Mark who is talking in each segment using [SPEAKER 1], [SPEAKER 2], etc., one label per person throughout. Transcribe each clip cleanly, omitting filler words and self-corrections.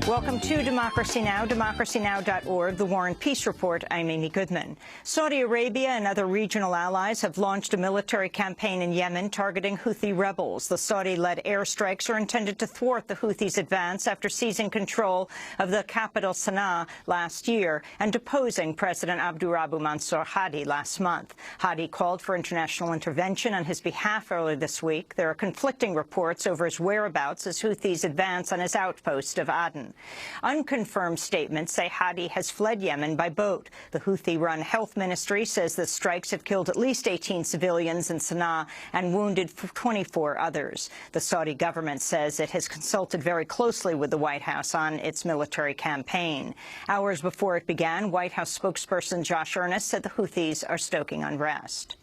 [SPEAKER 1] Welcome to Democracy Now!, democracynow.org, the War and Peace Report. I'm Amy Goodman. Saudi Arabia and other regional allies have launched a military campaign in Yemen targeting Houthi rebels. The Saudi-led airstrikes are intended to thwart the Houthis' advance after seizing control of the capital Sana'a last year and deposing President Abdurabu Mansour Hadi last month. Hadi called for international intervention on his behalf earlier this week. There are conflicting reports over his whereabouts as Houthis advance on his outpost of Aden. Unconfirmed statements say Hadi has fled Yemen by boat. The Houthi-run health ministry says the strikes have killed at least 18 civilians in Sana'a and wounded 24 others. The Saudi government says it has consulted very closely with the White House on its military campaign. Hours before it began, White House spokesperson Josh Earnest said the Houthis are stoking unrest.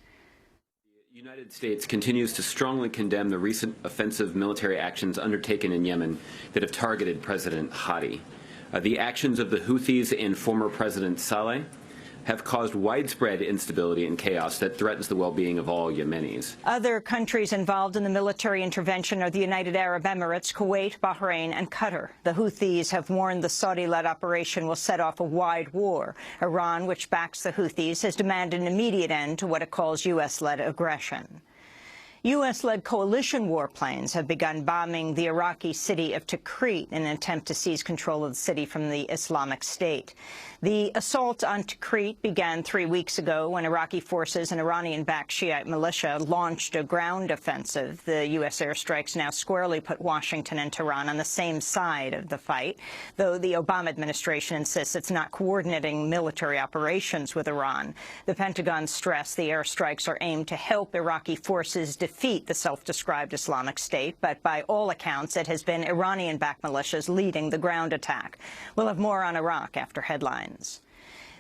[SPEAKER 2] The United States continues to strongly condemn the recent offensive military actions undertaken in Yemen that have targeted President Hadi. The actions of the Houthis and former President Saleh have caused widespread instability and chaos that threatens the well-being of all Yemenis.
[SPEAKER 1] Other countries involved in the military intervention are the United Arab Emirates, Kuwait, Bahrain, and Qatar. The Houthis have warned the Saudi-led operation will set off a wide war. Iran, which backs the Houthis, has demanded an immediate end to what it calls U.S.-led aggression. U.S.-led coalition warplanes have begun bombing the Iraqi city of Tikrit in an attempt to seize control of the city from the Islamic State. The assault on Tikrit began 3 weeks ago when Iraqi forces and Iranian-backed Shiite militia launched a ground offensive. The U.S. airstrikes now squarely put Washington and Tehran on the same side of the fight, though the Obama administration insists it's not coordinating military operations with Iran. The Pentagon stressed the airstrikes are aimed to help Iraqi forces defeat the self-described Islamic State, but by all accounts, it has been Iranian-backed militias leading the ground attack. We'll have more on Iraq after headlines.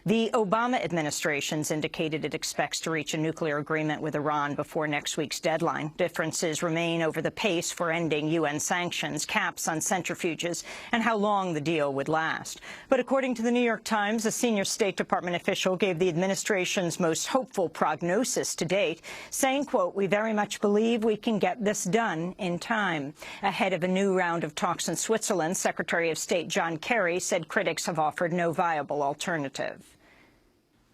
[SPEAKER 1] The Obama administration's indicated it expects to reach a nuclear agreement with Iran before next week's deadline. Differences remain over the pace for ending UN sanctions, caps on centrifuges, and how long the deal would last. But according to the New York Times, a senior State Department official gave the administration's most hopeful prognosis to date, saying, quote, "We very much believe we can get this done in time." Ahead of a new round of talks in Switzerland, Secretary of State John Kerry said critics have offered no viable alternative.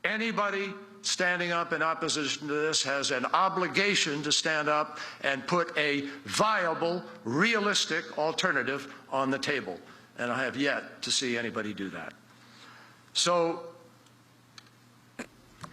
[SPEAKER 3] Anybody standing up in opposition to this has an obligation to stand up and put a viable, realistic alternative on the table. And I have yet to see anybody do that. So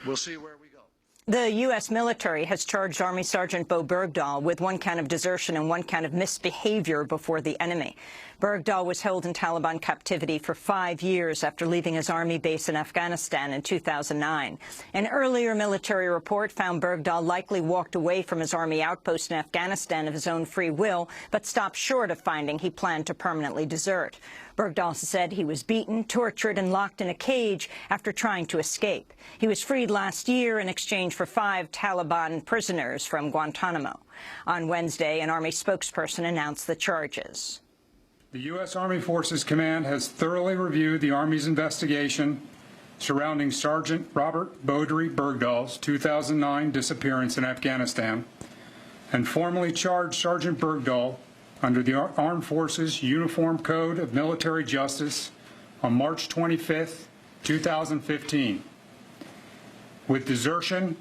[SPEAKER 3] we'll see where we go.
[SPEAKER 1] The U.S. military has charged Army Sergeant Bowe Bergdahl with 1 count of desertion and 1 count of misbehavior before the enemy. Bergdahl was held in Taliban captivity for 5 years after leaving his army base in Afghanistan in 2009. An earlier military report found Bergdahl likely walked away from his army outpost in Afghanistan of his own free will, but stopped short of finding he planned to permanently desert. Bergdahl said he was beaten, tortured, and locked in a cage after trying to escape. He was freed last year in exchange for 5 Taliban prisoners from Guantanamo. On Wednesday, an Army spokesperson announced the charges.
[SPEAKER 4] The U.S. Army Forces Command has thoroughly reviewed the Army's investigation surrounding Sergeant Robert Beaudry Bergdahl's 2009 disappearance in Afghanistan and formally charged Sergeant Bergdahl under the Armed Forces Uniform Code of Military Justice on March 25, 2015, with desertion,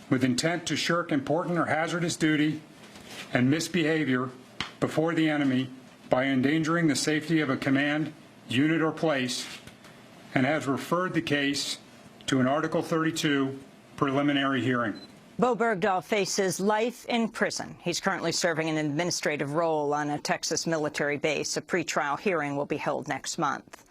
[SPEAKER 4] with intent to shirk important or hazardous duty, and misbehavior before the enemy by endangering the safety of a command, unit, or place, and has referred the case to an Article 32 preliminary hearing.
[SPEAKER 1] Bowe Bergdahl faces life in prison. He's currently serving an administrative role on a Texas military base. A pretrial hearing will be held next month.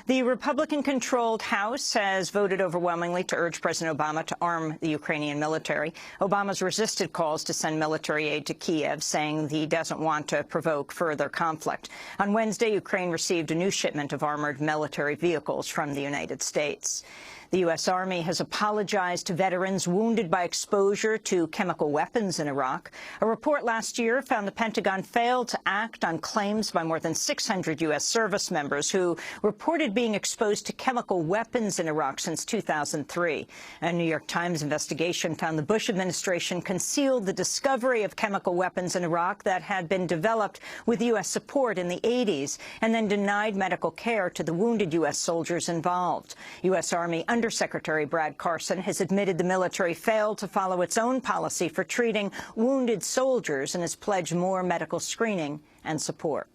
[SPEAKER 1] The Republican-controlled House has voted overwhelmingly to urge President Obama to arm the Ukrainian military. Obama's resisted calls to send military aid to Kiev, saying he doesn't want to provoke further conflict. On Wednesday, Ukraine received a new shipment of armored military vehicles from the United States. The U.S. Army has apologized to veterans wounded by exposure to chemical weapons in Iraq. A report last year found the Pentagon failed to act on claims by more than 600 U.S. service members who reported admitted being exposed to chemical weapons in Iraq since 2003. A New York Times investigation found the Bush administration concealed the discovery of chemical weapons in Iraq that had been developed with U.S. support in the 80s, and then denied medical care to the wounded U.S. soldiers involved. U.S. Army Undersecretary Brad Carson has admitted the military failed to follow its own policy for treating wounded soldiers and has pledged more medical screening and support.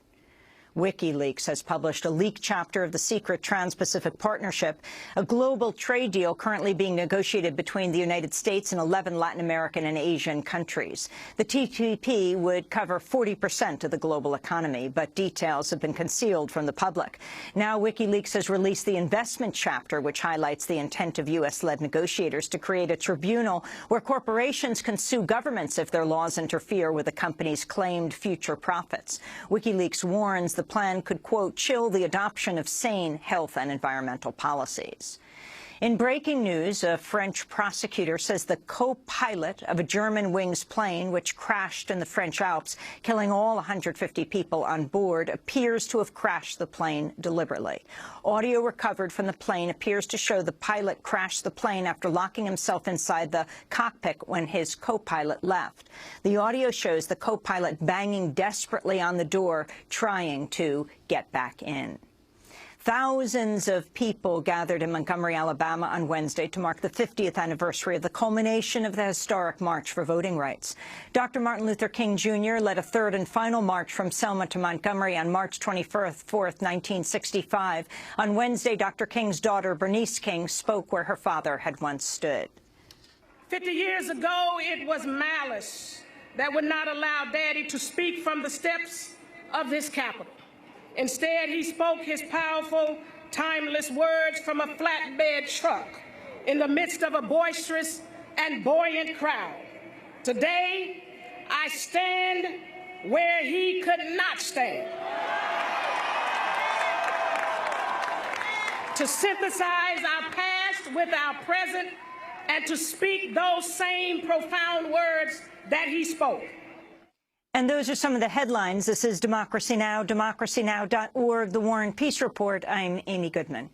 [SPEAKER 1] WikiLeaks has published a leaked chapter of the secret Trans-Pacific Partnership, a global trade deal currently being negotiated between the United States and 11 Latin American and Asian countries. The TPP would cover 40% of the global economy, but details have been concealed from the public. Now WikiLeaks has released the investment chapter, which highlights the intent of U.S.-led negotiators to create a tribunal where corporations can sue governments if their laws interfere with a company's claimed future profits. WikiLeaks warns the plan could, quote, chill the adoption of sane health and environmental policies. In breaking news, a French prosecutor says the co-pilot of a Germanwings plane, which crashed in the French Alps, killing all 150 people on board, appears to have crashed the plane deliberately. Audio recovered from the plane appears to show the pilot crashed the plane after locking himself inside the cockpit when his co-pilot left. The audio shows the co-pilot banging desperately on the door, trying to get back in. Thousands of people gathered in Montgomery, Alabama on Wednesday to mark the 50th anniversary of the culmination of the historic March for Voting Rights. Dr. Martin Luther King Jr. led a third and final march from Selma to Montgomery on March 24th, 1965. On Wednesday, Dr. King's daughter, Bernice King, spoke where her father had once stood.
[SPEAKER 5] 50 years ago, it was malice that would not allow Daddy to speak from the steps of this Capitol. Instead, he spoke his powerful, timeless words from a flatbed truck in the midst of a boisterous and buoyant crowd. Today, I stand where he could not stand. To synthesize our past with our present and to speak those same profound words that he spoke.
[SPEAKER 1] And those are some of the headlines. This is Democracy Now!, democracynow.org, The War and Peace Report. I'm Amy Goodman.